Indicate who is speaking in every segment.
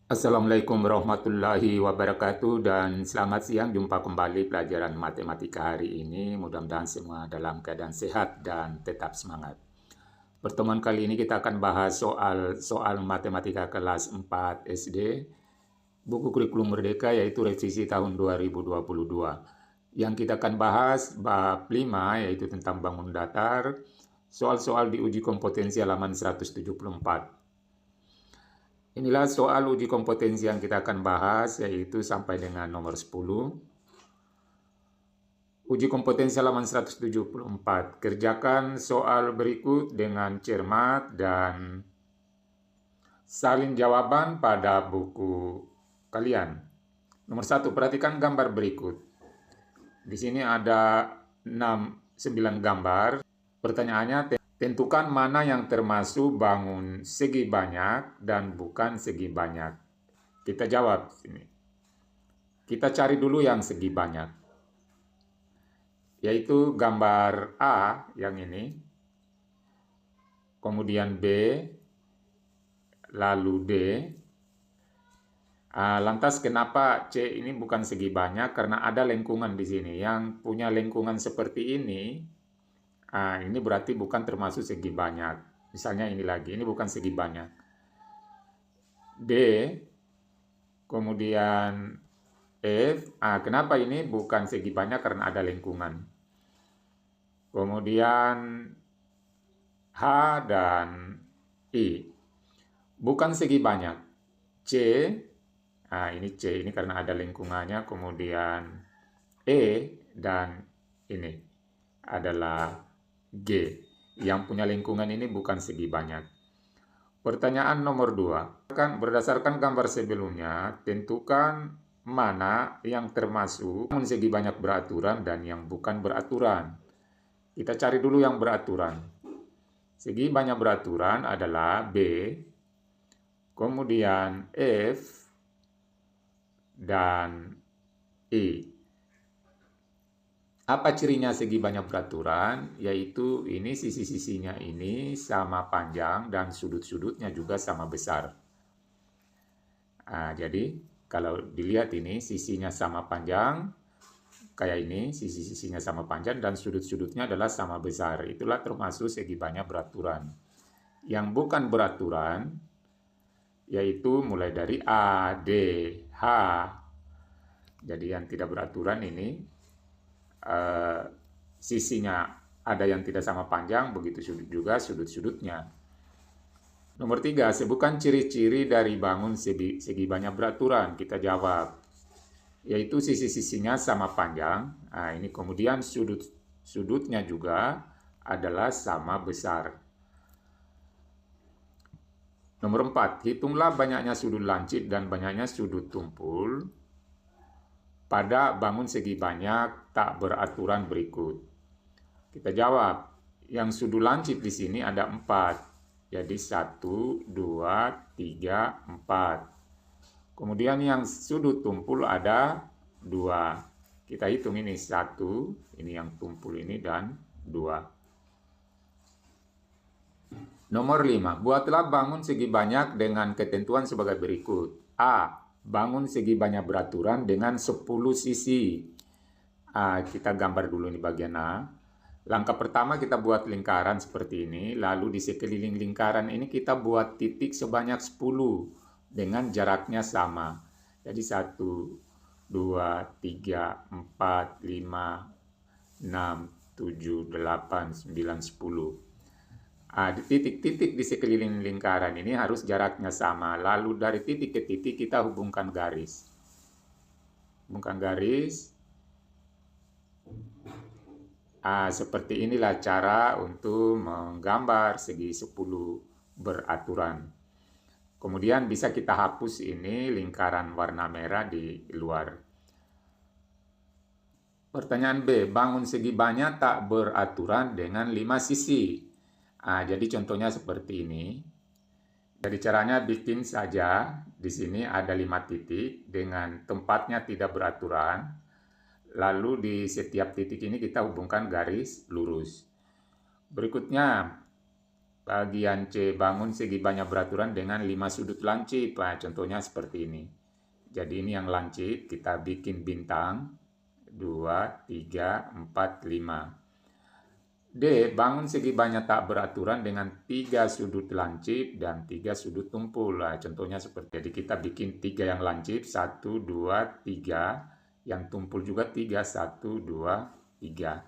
Speaker 1: Assalamualaikum warahmatullahi wabarakatuh dan selamat siang, jumpa kembali pelajaran matematika hari ini. Mudah-mudahan semua dalam keadaan sehat dan tetap semangat. Pertemuan kali ini kita akan bahas soal matematika kelas 4 SD, buku kurikulum Merdeka, yaitu revisi tahun 2022. Yang kita akan bahas bab 5, yaitu tentang bangun datar, soal-soal diuji kompetensi halaman 174. Inilah soal uji kompetensi yang kita akan bahas, yaitu sampai dengan nomor 10. Uji kompetensi halaman 174. Kerjakan soal berikut dengan cermat dan salin jawaban pada buku kalian. Nomor 1, perhatikan gambar berikut. Di sini ada 9 gambar. Pertanyaannya, tentukan mana yang termasuk bangun segi banyak dan bukan segi banyak. Kita jawab sini. Kita cari dulu yang segi banyak, yaitu gambar A yang ini, kemudian B, lalu D. Lantas kenapa C ini bukan segi banyak? Karena ada lengkungan di sini. Yang punya lengkungan seperti ini berarti bukan termasuk segi banyak. Misalnya ini lagi, ini bukan segi banyak. D, kemudian F. Kenapa ini bukan segi banyak? Karena ada lengkungan. Kemudian H dan I. Bukan segi banyak. C, ini C, ini karena ada lengkungannya. Kemudian E dan ini adalah G. Yang punya lengkungan ini bukan segi banyak. Pertanyaan nomor 2. Berdasarkan gambar sebelumnya, tentukan mana yang termasuk segi banyak beraturan dan yang bukan beraturan. Kita cari dulu yang beraturan. Segi banyak beraturan adalah B, kemudian F, dan I. Apa cirinya segi banyak beraturan? Yaitu ini sisi-sisinya ini sama panjang dan sudut-sudutnya juga sama besar. Jadi kalau dilihat ini sisinya sama panjang, kayak ini, sisi-sisinya sama panjang dan sudut-sudutnya adalah sama besar. Itulah termasuk segi banyak beraturan. Yang bukan beraturan, yaitu mulai dari A, D, H. Jadi yang tidak beraturan ini, sisinya ada yang tidak sama panjang, begitu juga sudut-sudutnya. Nomor 3, sebutkan ciri-ciri dari bangun segi banyak beraturan. Kita jawab, yaitu sisi-sisinya sama panjang. Ini kemudian sudut-sudutnya juga adalah sama besar. Nomor 4, hitunglah banyaknya sudut lancip dan banyaknya sudut tumpul pada bangun segi banyak tak beraturan berikut. Kita jawab, yang sudut lancip di sini ada 4. Jadi 1, 2, 3, 4. Kemudian yang sudut tumpul ada 2. Kita hitung ini 1, ini yang tumpul ini, dan 2. Nomor 5, buatlah bangun segi banyak dengan ketentuan sebagai berikut. A, bangun segi banyak beraturan dengan 10 sisi. Kita gambar dulu ini bagian A. Langkah pertama kita buat lingkaran seperti ini, lalu di sekeliling lingkaran ini kita buat titik sebanyak 10 dengan jaraknya sama. Jadi 1, 2, 3, 4, 5, 6, 7, 8, 9, 10. Di titik-titik di sekeliling lingkaran ini harus jaraknya sama. Lalu dari titik ke titik kita hubungkan garis. Hubungkan garis. Seperti inilah cara untuk menggambar segi 10 beraturan. Kemudian bisa kita hapus ini lingkaran warna merah di luar. Pertanyaan B, bangun segi banyak tak beraturan dengan 5 sisi. Jadi contohnya seperti ini. Jadi caranya bikin saja, di sini ada 5 titik dengan tempatnya tidak beraturan. Lalu di setiap titik ini kita hubungkan garis lurus. Berikutnya, Bagian C, bangun segi banyak beraturan dengan 5 sudut lancip. Nah, contohnya seperti ini. Jadi ini yang lancip, kita bikin bintang 2, 3, 4, 5. D, bangun segi banyak tak beraturan dengan 3 sudut lancip dan 3 sudut tumpul. Nah, contohnya seperti jadi kita bikin 3 yang lancip, 1, 2, 3. Yang tumpul juga 3, 1, 2, 3.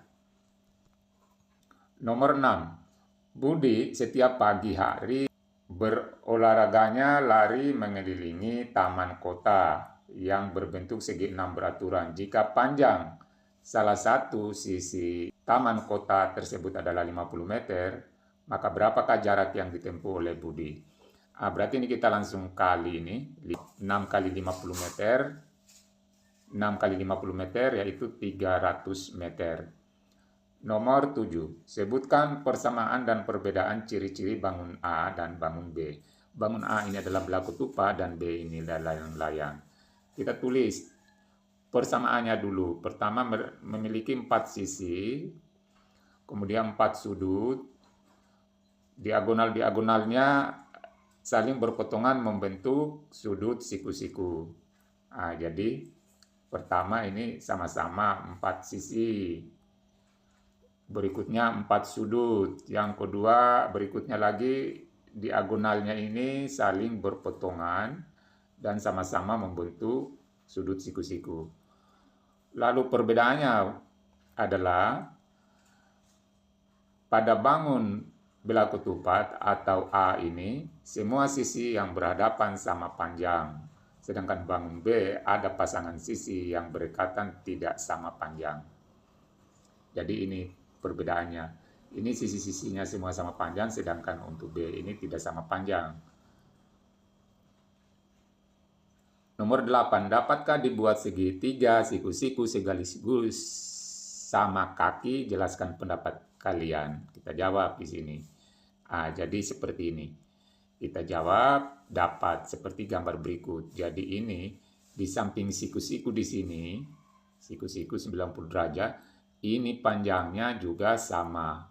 Speaker 1: Nomor 6. Budi setiap pagi hari berolahraganya lari mengelilingi taman kota yang berbentuk segi 6 beraturan. Jika panjang salah satu sisi taman kota tersebut adalah 50 meter, maka berapakah jarak yang ditempuh oleh Budi? Berarti ini kita langsung kali ini, 6 kali 50 meter, 6 kali 50 meter yaitu 300 meter. Nomor 7. Sebutkan persamaan dan perbedaan ciri-ciri bangun A dan bangun B. Bangun A ini adalah belaku tupa dan B ini adalah layang-layang. Kita tulis persamaannya dulu. Pertama memiliki 4 sisi, kemudian 4 sudut. Diagonal-diagonalnya saling berpotongan membentuk sudut siku-siku. Jadi pertama ini sama-sama 4 sisi. Berikutnya 4 sudut. Yang kedua berikutnya lagi diagonalnya ini saling berpotongan dan sama-sama membentuk sudut siku-siku. Lalu perbedaannya adalah pada bangun belaku tupat atau A ini semua sisi yang berhadapan sama panjang. Sedangkan bangun B ada pasangan sisi yang berdekatan tidak sama panjang. Jadi ini perbedaannya. Ini sisi-sisinya semua sama panjang, sedangkan untuk B ini tidak sama panjang. Nomor 8. Dapatkah dibuat segitiga siku-siku sekaligus sama kaki? Jelaskan pendapat kalian. Kita jawab di sini. Jadi seperti ini. Kita jawab dapat seperti gambar berikut. Jadi ini di samping siku-siku di sini, siku-siku 90 derajat, ini panjangnya juga sama.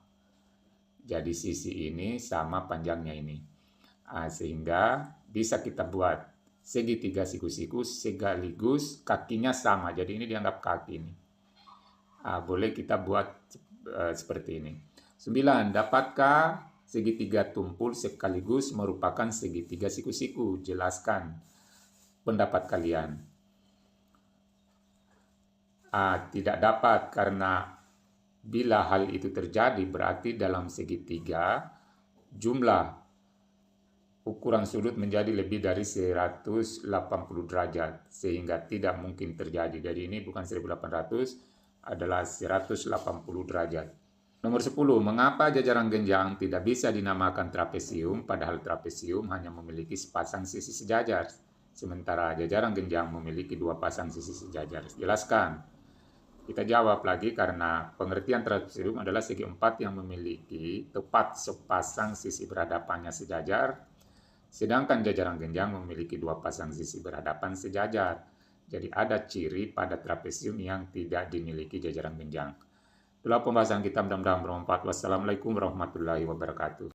Speaker 1: Jadi sisi ini sama panjangnya ini. Sehingga bisa kita buat segitiga siku-siku sekaligus kakinya sama. Jadi ini dianggap kaki ini. Boleh kita buat seperti ini. 9. Dapatkah segitiga tumpul sekaligus merupakan segitiga siku-siku? Jelaskan pendapat kalian. Tidak dapat karena bila hal itu terjadi berarti dalam segitiga jumlah ukuran sudut menjadi lebih dari 180 derajat sehingga tidak mungkin terjadi. Jadi ini bukan 1800, adalah 180 derajat. Nomor 10. Mengapa jajaran genjang tidak bisa dinamakan trapesium padahal trapesium hanya memiliki sepasang sisi sejajar sementara jajaran genjang memiliki 2 pasang sisi sejajar? Jelaskan. Kita jawab lagi karena pengertian trapesium adalah segi 4 yang memiliki tepat sepasang sisi berhadapannya sejajar, sedangkan jajaran genjang memiliki 2 pasang sisi berhadapan sejajar. Jadi ada ciri pada trapesium yang tidak dimiliki jajaran genjang. Itulah pembahasan kita, mudah-mudahan bermanfaat. Wassalamualaikum warahmatullahi wabarakatuh.